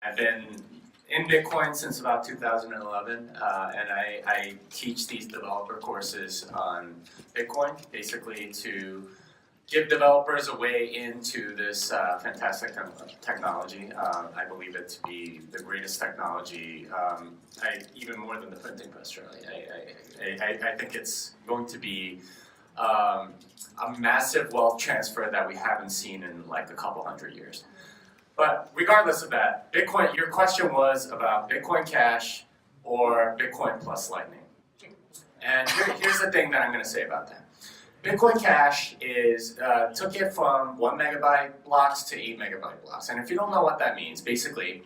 I've been in Bitcoin since about 2011, and I teach these developer courses on Bitcoin, basically to give developers a way into this fantastic technology. I believe it to be the greatest technology, even more than the printing press, really. I think it's going to be a massive wealth transfer that we haven't seen in like a couple hundred years. But regardless of that, Bitcoin, your question was about Bitcoin Cash or Bitcoin plus Lightning. And here's the thing that I'm going to say about that. Bitcoin Cash took it from 1 megabyte blocks to 8 megabyte blocks. And if you don't know what that means, basically,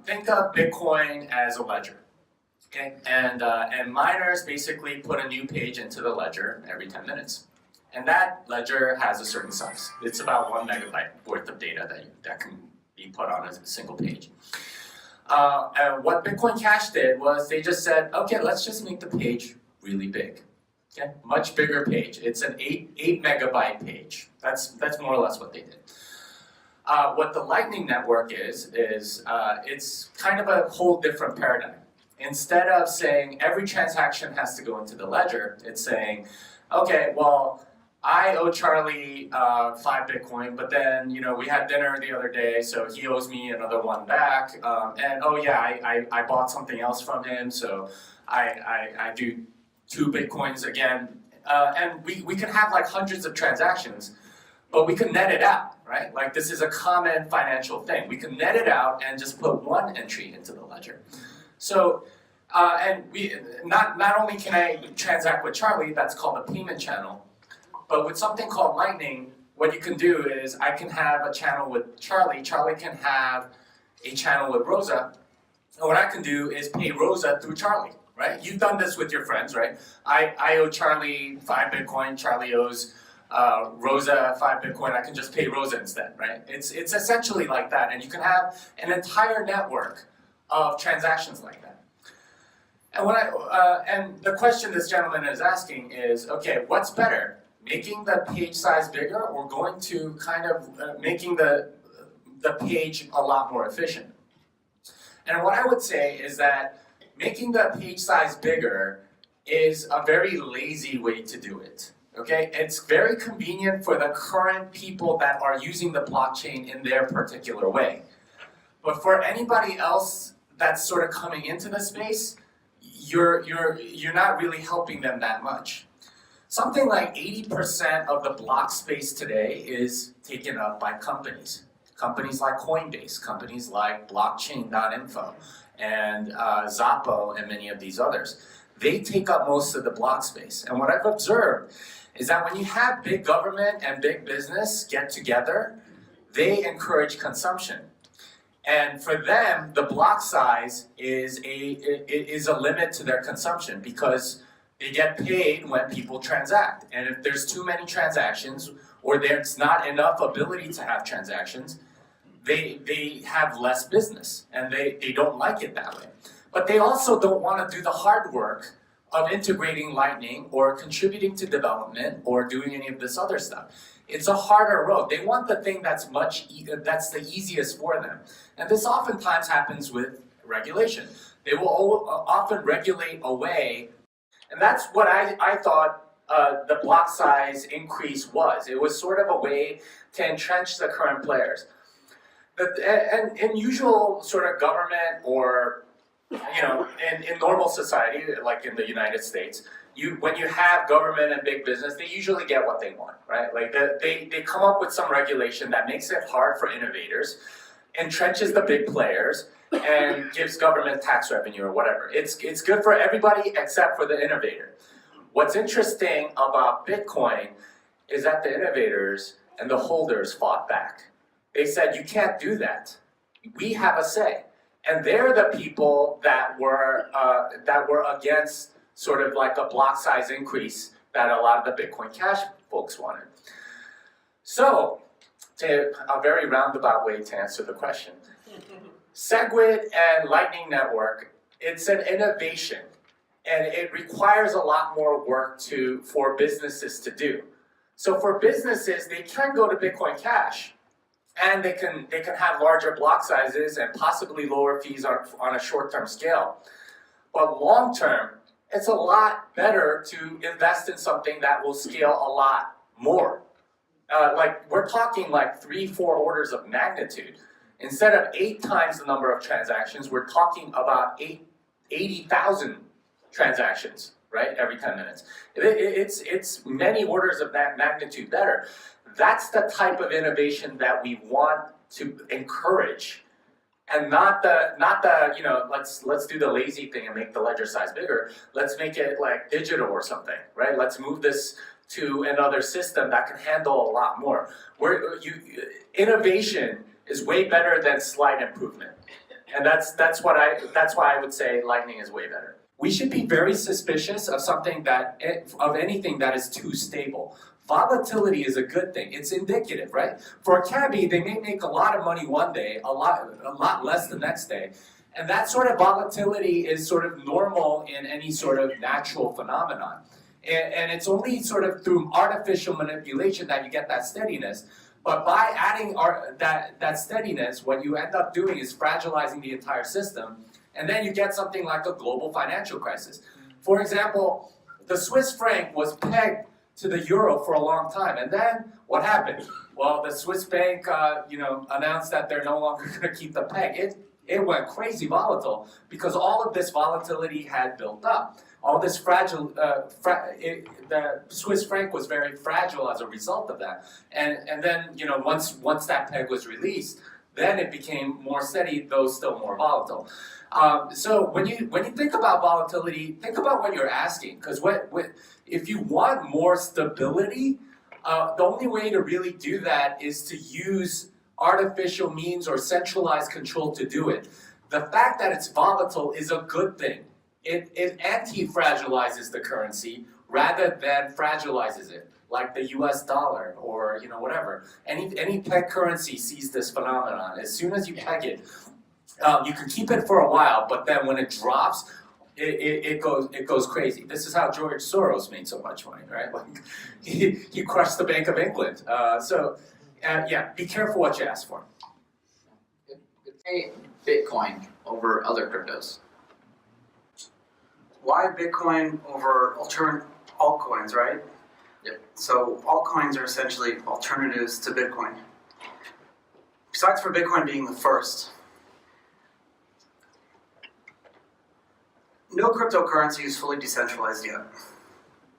think of Bitcoin as a ledger. Okay? And miners basically put a new page into the ledger every 10 minutes. And that ledger has a certain size. It's about 1 megabyte worth of data that can be put on a single page. And what Bitcoin Cash did was they just said, okay, let's just make the page really big. Okay? Much bigger page. It's an 8 megabyte page. That's more or less what they did. What the Lightning Network is it's kind of a whole different paradigm. Instead of saying every transaction has to go into the ledger, it's saying, okay, well, I owe Charlie 5 Bitcoin, but then we had dinner the other day, so he owes me another one back. And oh yeah, I bought something else from him, so I do 2 Bitcoins again. And we can have like hundreds of transactions, but we can net it out, right? Like this is a common financial thing. We can net it out and just put one entry into the ledger. So, and not only can I transact with Charlie, that's called a payment channel, but with something called Lightning, what you can do is I can have a channel with Charlie, Charlie can have a channel with Rosa, and what I can do is pay Rosa through Charlie, right? You've done this with your friends, right? I owe Charlie 5 Bitcoin, Charlie owes Rosa 5 Bitcoin, I can just pay Rosa instead, right? It's essentially like that, and you can have an entire network of transactions like that. And and the question this gentleman is asking is, okay, what's better? Making the page size bigger or going to kind of making the page a lot more efficient? And what I would say is that making the page size bigger is a very lazy way to do it. Okay? It's very convenient for the current people that are using the blockchain in their particular way. But for anybody else that's sort of coming into the space, you're not really helping them that much. Something like 80% of the block space today is taken up by companies. Companies like Coinbase, companies like blockchain.info, and Zappo, and many of these others. They take up most of the block space. And what I've observed is that when you have big government and big business get together, they encourage consumption. And for them, the block size is a limit to their consumption because they get paid when people transact. And if there's too many transactions or there's not enough ability to have transactions, they have less business and they don't like it that way. But they also don't want to do the hard work of integrating Lightning or contributing to development or doing any of this other stuff. It's a harder road. They want the thing that's the easiest for them. And this oftentimes happens with regulation. They will often regulate away. And that's what I thought the block size increase was. It was sort of a way to entrench the current players. And in usual sort of government or, in normal society, like in the United States, when you have government and big business, they usually get what they want, right? Like they come up with some regulation that makes it hard for innovators, entrenches the big players, and gives government tax revenue or whatever. It's good for everybody except for the innovator. What's interesting about Bitcoin is that the innovators and the holders fought back. They said, you can't do that. We have a say. And they're the people that were against sort of like a block size increase that a lot of the Bitcoin Cash folks wanted. So, a very roundabout way to answer the question. SegWit and Lightning Network, it's an innovation, and it requires a lot more work for businesses to do. So for businesses, they can go to Bitcoin Cash and they can have larger block sizes and possibly lower fees on a short-term scale. But long-term, it's a lot better to invest in something that will scale a lot more. Like we're talking like 3-4 orders of magnitude. Instead of 8 times the number of transactions, we're talking about 80,000 transactions, right? Every 10 minutes. It's many orders of that magnitude better. That's the type of innovation that we want to encourage, and not the let's do the lazy thing and make the ledger size bigger. Let's make it like digital or something, right? Let's move this to another system that can handle a lot more. Innovation is way better than slight improvement, and that's why I would say Lightning is way better. We should be very suspicious of anything that is too stable. Volatility is a good thing. It's indicative, right? For a cabbie, they may make a lot of money one day, a lot less the next day. And that sort of volatility is sort of normal in any sort of natural phenomenon. And it's only sort of through artificial manipulation that you get that steadiness. But by adding that steadiness, what you end up doing is fragilizing the entire system. And then you get something like a global financial crisis. For example, the Swiss franc was pegged to the euro for a long time, and then what happened? Well, the Swiss bank, announced that they're no longer going to keep the peg. It went crazy volatile because all of this volatility had built up. All this the Swiss franc was very fragile as a result of that, and then once that peg was released, then it became more steady, though still more volatile. So when you think about volatility, think about what you're asking, because if you want more stability, the only way to really do that is to use artificial means or centralized control to do it. The fact that it's volatile is a good thing. It anti-fragilizes the currency rather than fragilizes it, like the US dollar or whatever. Any peg currency sees this phenomenon. As soon as you peg it, you can keep it for a while, but then when it drops, it goes crazy. This is how George Soros made so much money, right? Like he crushed the Bank of England. Yeah, be careful what you ask for. Hey, Bitcoin over other cryptos. Why Bitcoin over altcoins, right? Yep. So altcoins are essentially alternatives to Bitcoin. Besides for Bitcoin being the first, no cryptocurrency is fully decentralized yet.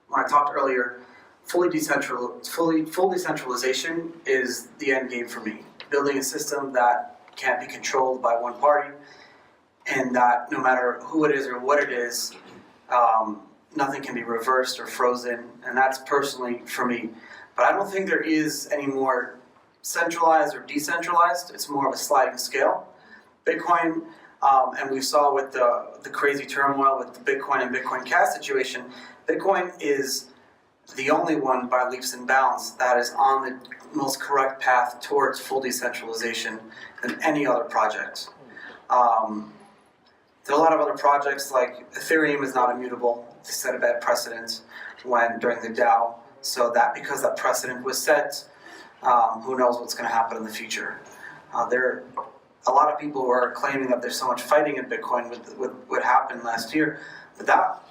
When I talked earlier, full decentralization is the end game for me. Building a system that can't be controlled by one party, and that no matter who it is or what it is, nothing can be reversed or frozen, and that's personally for me. But I don't think there is any more centralized or decentralized. It's more of a sliding scale. Bitcoin, and we saw with the crazy turmoil with the Bitcoin and Bitcoin Cash situation, Bitcoin is the only one by leaps and bounds that is on the most correct path towards full decentralization than any other project. There are a lot of other projects like Ethereum is not immutable. They set a bad precedent during the DAO, so that because that precedent was set, who knows what's going to happen in the future. There are a lot of people who are claiming that there's so much fighting in Bitcoin with what happened last year, but that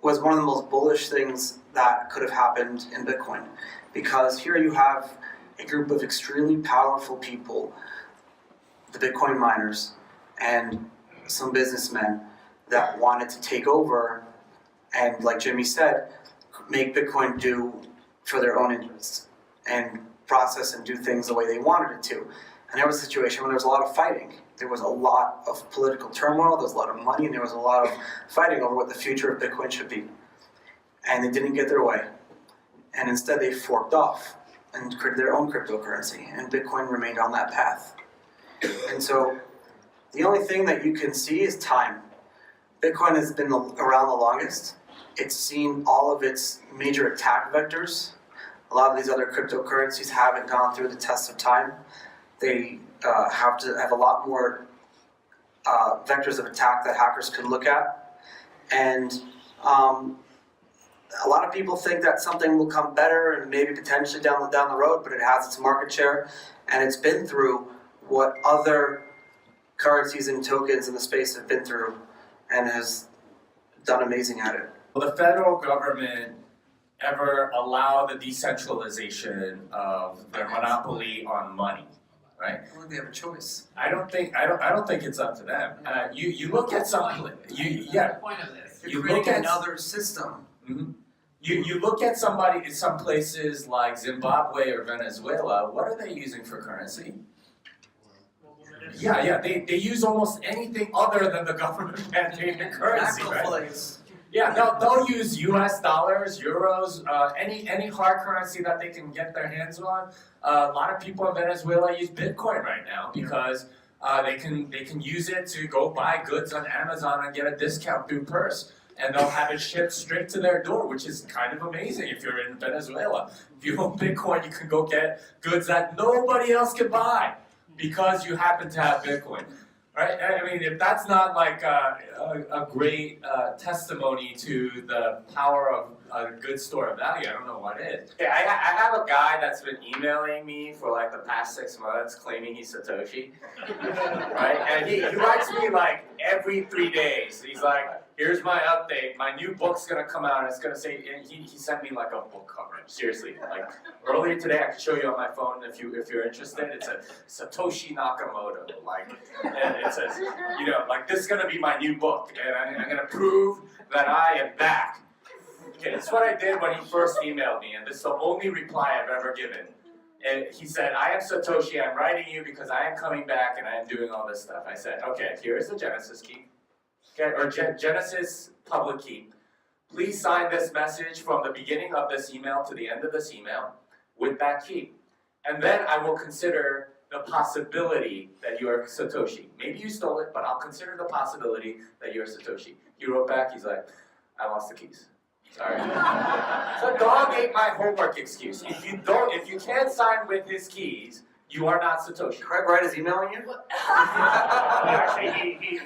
was one of the most bullish things that could have happened in Bitcoin, because here you have a group of extremely powerful people, the Bitcoin miners, and some businessmen that wanted to take over and, like Jimmy said, make Bitcoin do for their own interests and process and do things the way they wanted it to. And there was a situation where there was a lot of fighting. There was a lot of political turmoil, there was a lot of money, and there was a lot of fighting over what the future of Bitcoin should be. And they didn't get their way. And instead they forked off and created their own cryptocurrency, and Bitcoin remained on that path. And so the only thing that you can see is time. Bitcoin has been around the longest. It's seen all of its major attack vectors. A lot of these other cryptocurrencies haven't gone through the test of time. They have to have a lot more vectors of attack that hackers can look at. And a lot of people think that something will come better and maybe potentially down the road, but it has its market share, and it's been through what other currencies and tokens in the space have been through, and has done amazing at it. Will the federal government ever allow the decentralization of their monopoly on money? Right? I don't think they have a choice. I don't think it's up to them. You look at some. The point of this. You Creating look at another system. Mhm. You look at somebody in some places like Zimbabwe or Venezuela. What are they using for currency? Yeah. They use almost anything other than the government mandated currency, right? Yeah, they'll use U.S. dollars, euros, any hard currency that they can get their hands on. A lot of people in Venezuela use Bitcoin right now because they can use it to go buy goods on Amazon and get a discount through Purse, and they'll have it shipped straight to their door, which is kind of amazing if you're in Venezuela. If you own Bitcoin, you can go get goods that nobody else can buy because you happen to have Bitcoin. Right? I mean, if that's not like a great testimony to the power of a good store of value, I don't know what is. Okay, I have a guy that's been emailing me for like the past 6 months claiming he's Satoshi, right? And he writes me like every 3 days. He's like, here's my update. My new book's gonna come out. And it's gonna say, and he sent me like a book cover. Seriously, like earlier today, I could show you on my phone if you're interested. It's a Satoshi Nakamoto, like, and it says, like this is gonna be my new book, and I'm gonna prove that I am back. Okay, this is what I did when he first emailed me, and this is the only reply I've ever given. And he said, I am Satoshi. I'm writing you because I am coming back and I am doing all this stuff. I said, okay, here is the Genesis key. Okay, or Genesis public key. Please sign this message from the beginning of this email to the end of this email with that key. And then I will consider the possibility that you are Satoshi. Maybe you stole it, but I'll consider the possibility that you're Satoshi. He wrote back, he's like, I lost the keys. Sorry. So dog ate my homework excuse. If you can't sign with his keys, you are not Satoshi. Craig Wright is emailing you? Actually,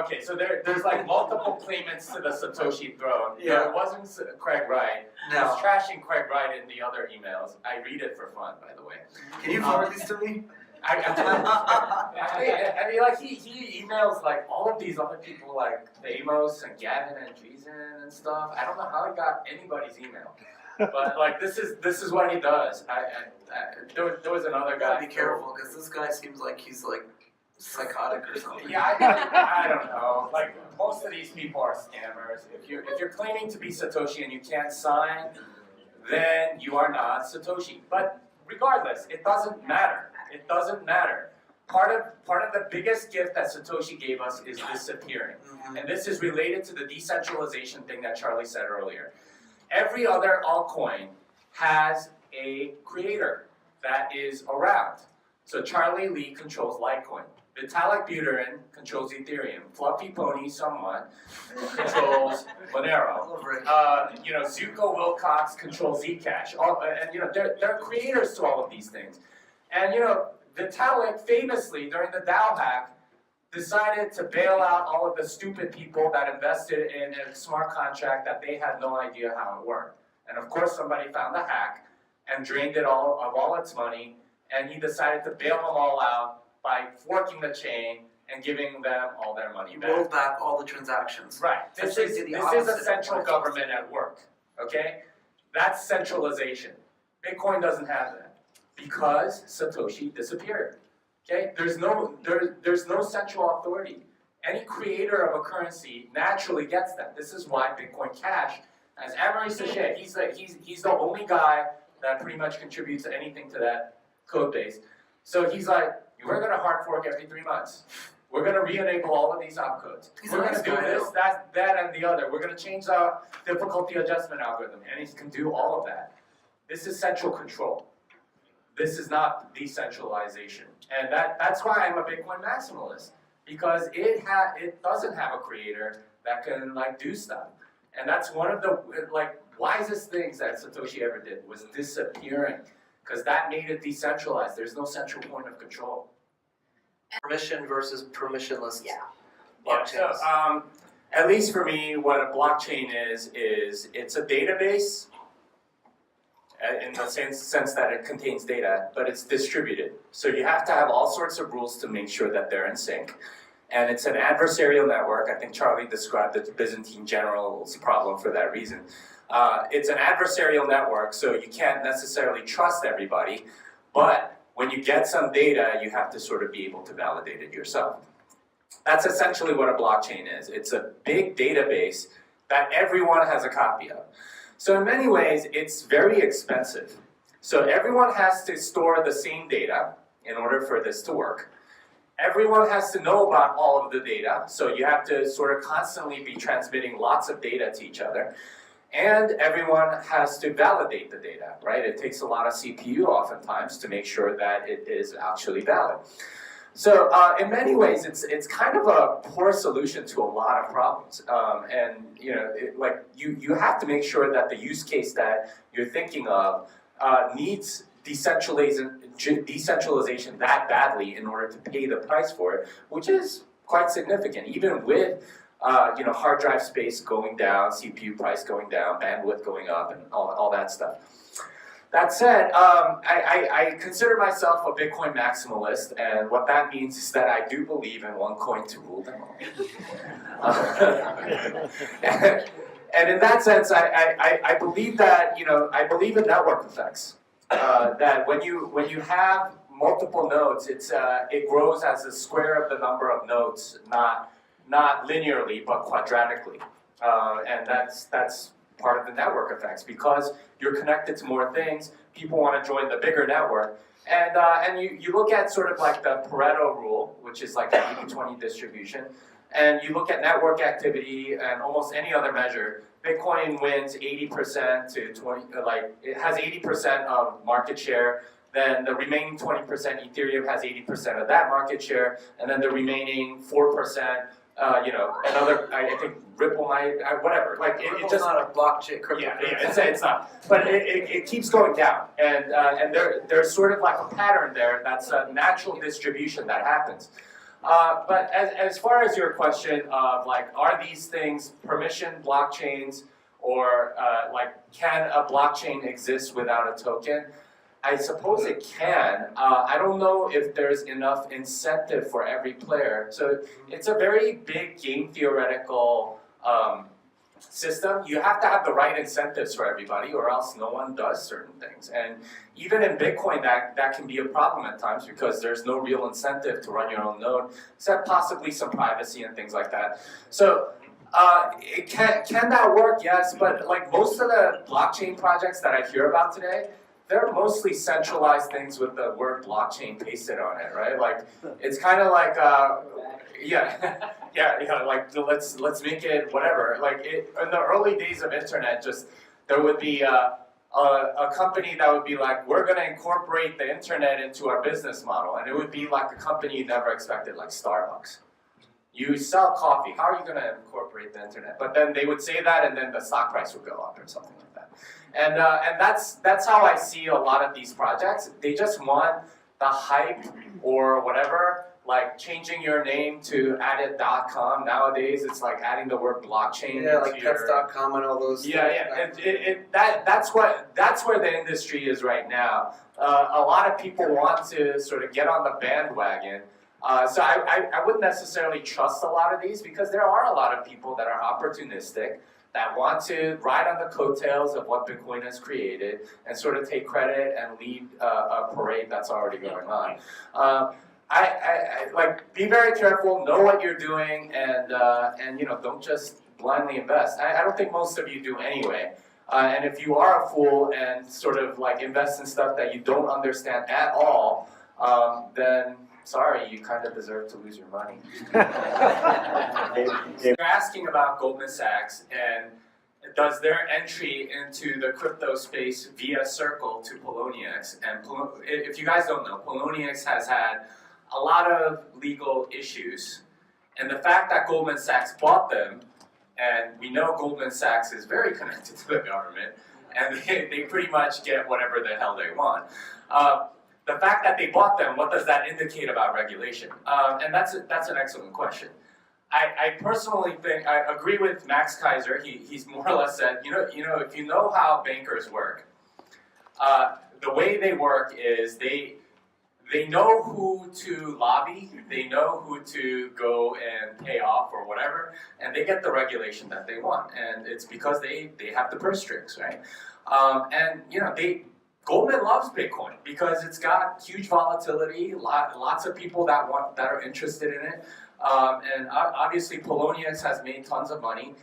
okay, so there's like multiple claimants to the Satoshi throne. Yeah. No, it wasn't Craig Wright. No. I was trashing Craig Wright in the other emails. I read it for fun, by the way. Can you forward these to me? I mean, like he emails like all of these other people like Amos and Gavin and Jason and stuff. I don't know how he got anybody's email, but like this is what he does. There was another guy. Be careful, because this guy seems like he's like psychotic or something. Yeah, I don't know. Like most of these people are scammers. If you're claiming to be Satoshi and you can't sign, then you are not Satoshi. But regardless, it doesn't matter. It doesn't matter. Part of the biggest gift that Satoshi gave us is disappearing. Mm-hmm. And this is related to the decentralization thing that Charlie said earlier. Every other altcoin has a creator that is around. So Charlie Lee controls Litecoin. Vitalik Buterin controls Ethereum. Fluffy Pony somewhat controls Monero. Zuko Wilcox controls Zcash. And they're creators to all of these things. And Vitalik famously during the DAO hack decided to bail out all of the stupid people that invested in a smart contract that they had no idea how it worked. And of course somebody found the hack and drained it all of all its money, and he decided to bail them all out by forking the chain and giving them all their money back. Rolled back all the transactions. Right. This is a central government at work. Okay? That's centralization. Bitcoin doesn't have that because Satoshi disappeared. Okay? There's no central authority. Any creator of a currency naturally gets that. This is why Bitcoin Cash, as Amory Sachet, he's the only guy that pretty much contributes anything to that code base. So he's like, we're going to hard fork every 3 months. We're going to re-enable all of these opcodes. We're going to do this, that, and the other. We're going to change the difficulty adjustment algorithm, and he can do all of that. This is central control. This is not decentralization. And that's why I'm a Bitcoin maximalist, because it doesn't have a creator that can do stuff. And that's one of the wisest things that Satoshi ever did was disappearing, because that made it decentralized. There's no central point of control. Permission versus permissionless. Yeah. So At least for me, what a blockchain is it's a database in the sense that it contains data, but it's distributed. So you have to have all sorts of rules to make sure that they're in sync. And it's an adversarial network. I think Charlie described the Byzantine general's problem for that reason. It's an adversarial network, so you can't necessarily trust everybody, but when you get some data, you have to sort of be able to validate it yourself. That's essentially what a blockchain is. It's a big database that everyone has a copy of. So in many ways, it's very expensive. So everyone has to store the same data in order for this to work. Everyone has to know about all of the data, so you have to sort of constantly be transmitting lots of data to each other. And everyone has to validate the data, right? It takes a lot of CPU oftentimes to make sure that it is actually valid. So in many ways, it's kind of a poor solution to a lot of problems. And you have to make sure that the use case that you're thinking of needs decentralization that badly in order to pay the price for it, which is quite significant, even with hard drive space going down, CPU price going down, bandwidth going up, and all that stuff. That said, I consider myself a Bitcoin maximalist, and what that means is that I do believe in one coin to rule them all. And in that sense, I believe that I believe in network effects. That when you have multiple nodes, it grows as a square of the number of nodes, not linearly but quadratically, and that's part of the network effects. Because you're connected to more things, people want to join the bigger network, and you look at sort of like the Pareto rule, which is like an 80-20 distribution, and you look at network activity and almost any other measure. Bitcoin wins 80% to 20, it has 80% of market share. Then the remaining 20%, Ethereum has 80% of that market share, and then the remaining 4%, another, I think Ripple might, whatever. Like it just not a blockchain. Yeah, it's not. But it keeps going down, and there's sort of like a pattern there. That's a natural distribution that happens. But as far as your question of are these things permissioned blockchains, or can a blockchain exist without a token? I suppose it can. I don't know if there's enough incentive for every player. So it's a very big game theoretical system. You have to have the right incentives for everybody, or else no one does certain things. And even in Bitcoin, that can be a problem at times, because there's no real incentive to run your own node, except possibly some privacy and things like that. So can that work? Yes, but most of the blockchain projects that I hear about today, they're mostly centralized things with the word blockchain pasted on it, right? It's kind of like, let's make it whatever. In the early days of internet, there would be a company that would be like, we're going to incorporate the internet into our business model, and it would be like a company you never expected, like Starbucks. You sell coffee. How are you going to incorporate the internet? But then they would say that, and then the stock price would go up or something like that. And that's how I see a lot of these projects. They just want the hype or whatever, like changing your name to addit.com. Nowadays, it's like adding the word blockchain. Yeah, like pets.com and all those. Yeah. That's where the industry is right now. A lot of people want to sort of get on the bandwagon. So I wouldn't necessarily trust a lot of these, because there are a lot of people that are opportunistic, that want to ride on the coattails of what Bitcoin has created and sort of take credit and lead a parade that's already going on. I be very careful, know what you're doing, and don't just blindly invest. I don't think most of you do anyway. And if you are a fool and sort of invest in stuff that you don't understand at all, then sorry, you kind of deserve to lose your money. You're asking about Goldman Sachs, and does their entry into the crypto space via Circle to Poloniex, and if you guys don't know, Poloniex has had a lot of legal issues, and the fact that Goldman Sachs bought them, and we know Goldman Sachs is very connected to the government, and they pretty much get whatever the hell they want. The fact that they bought them, what does that indicate about regulation? And that's an excellent question. I personally think, I agree with Max Kaiser. He's more or less said, if you know how bankers work, the way they work is they know who to lobby, they know who to go and pay off or whatever, and they get the regulation that they want. And it's because they have the purse strings, right? Goldman loves Bitcoin because it's got huge volatility, lots of people that are interested in it. And obviously Poloniex has made tons of money.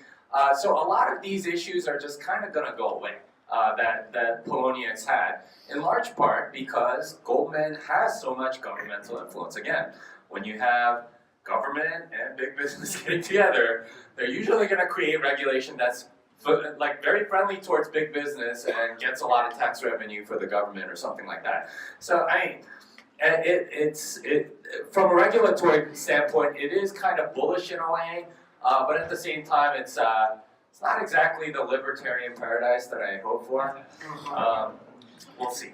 So a lot of these issues are just kind of going to go away that Poloniex had, in large part because Goldman has so much governmental influence. Again, when you have government and big business getting together, they're usually going to create regulation that's very friendly towards big business and gets a lot of tax revenue for the government or something like that. So from a regulatory standpoint, it is kind of bullish in a way, but at the same time, it's not exactly the libertarian paradise that I hope for. We'll see.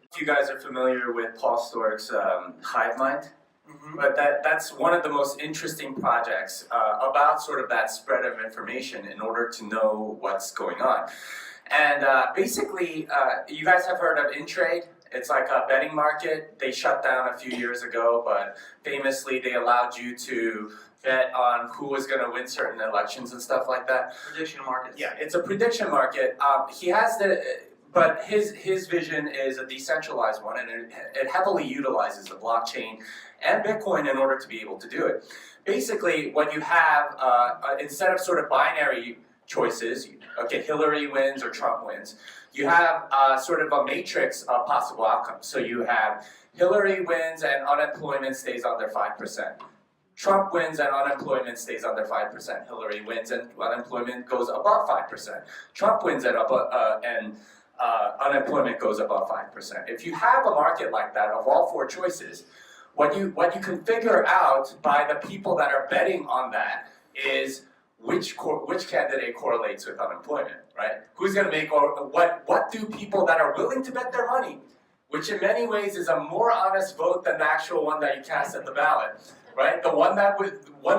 If you guys are familiar with Paul Sztorc's Hivemind, but that's one of the most interesting projects about sort of that spread of information in order to know what's going on. And basically, you guys have heard of Intrade. It's like a betting market. They shut down a few years ago, but famously they allowed you to bet on who was going to win certain elections and stuff like that. Prediction markets. Yeah, it's a prediction market. But his vision is a decentralized one, and it heavily utilizes the blockchain and Bitcoin in order to be able to do it. Basically, what you have, instead of sort of binary choices, okay, Hillary wins or Trump wins, you have sort of a matrix of possible outcomes. So you have Hillary wins and unemployment stays under 5%. Trump wins and unemployment stays under 5%. Hillary wins and unemployment goes above 5%. Trump wins and unemployment goes above 5%. If you have a market like that of all four choices, what you can figure out by the people that are betting on that is which candidate correlates with unemployment, right? Who's going to make, or what do people that are willing to bet their money, which in many ways is a more honest vote than the actual one that you cast at the ballot, right? The one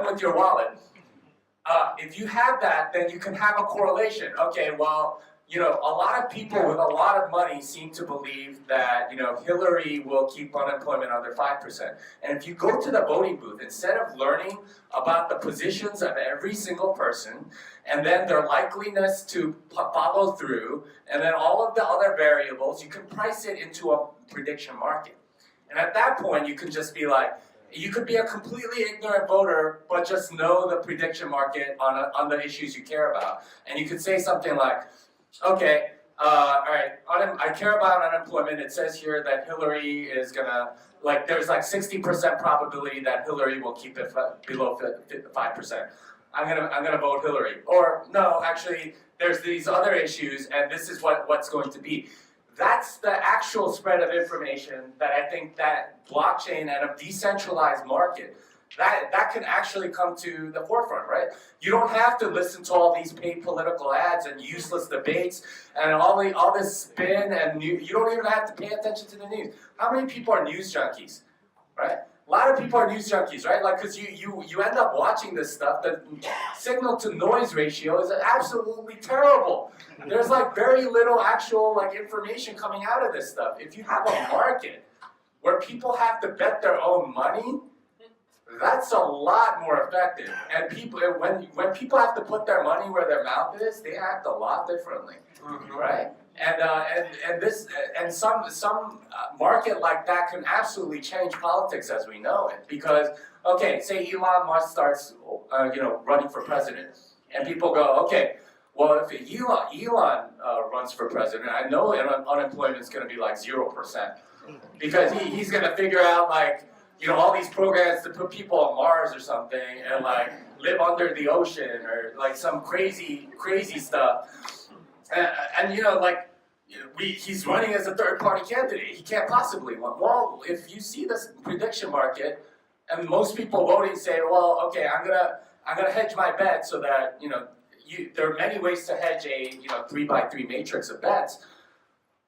with your wallet. If you have that, then you can have a correlation. Okay, well, a lot of people with a lot of money seem to believe that, Hillary will keep unemployment under 5%. And if you go to the voting booth, instead of learning about the positions of every single person, and then their likeliness to follow through, and then all of the other variables, you can price it into a prediction market. And at that point, you can just be like, you could be a completely ignorant voter, but just know the prediction market on the issues you care about. And you could say something like, okay, all right, I care about unemployment. It says here that Hillary is gonna, there's 60% probability that Hillary will keep it below 5%. I'm gonna vote Hillary. Or no, actually, there's these other issues, and this is what's going to be. That's the actual spread of information that I think that blockchain and a decentralized market, that can actually come to the forefront, right? You don't have to listen to all these paid political ads and useless debates and all this spin and you don't even have to pay attention to the news. How many people are news junkies, right? A lot of people are news junkies, right? Because you end up watching this stuff. The signal to noise ratio is absolutely terrible. There's very little actual information coming out of this stuff. If you have a market where people have to bet their own money, that's a lot more effective. And when people have to put their money where their mouth is, they act a lot differently, right? And some market like that can absolutely change politics as we know it. Because say Elon Musk starts running for president, and people go, okay, well if Elon runs for president, I know unemployment is going to be 0%, because he's going to figure out all these programs to put people on Mars or something and live under the ocean or some crazy stuff. He's running as a third-party candidate. He can't possibly win. Well, if you see this prediction market, and most people voting say, well, okay, I'm gonna hedge my bet so that there are many ways to hedge a 3x3 matrix of bets.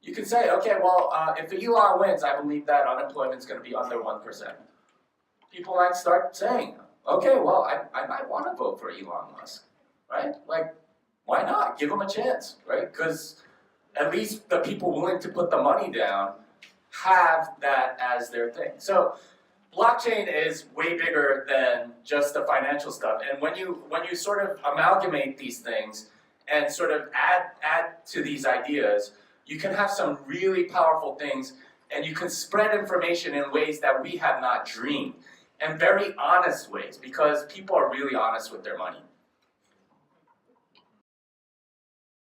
You can say, okay, well, if Elon wins, I believe that unemployment is going to be under 1%. People start saying, okay, well, I might want to vote for Elon Musk, right? Like, why not? Give him a chance, right? Because at least the people willing to put the money down have that as their thing. So blockchain is way bigger than just the financial stuff. And when you sort of amalgamate these things and sort of add to these ideas, you can have some really powerful things, and you can spread information in ways that we have not dreamed, and very honest ways, because people are really honest with their money.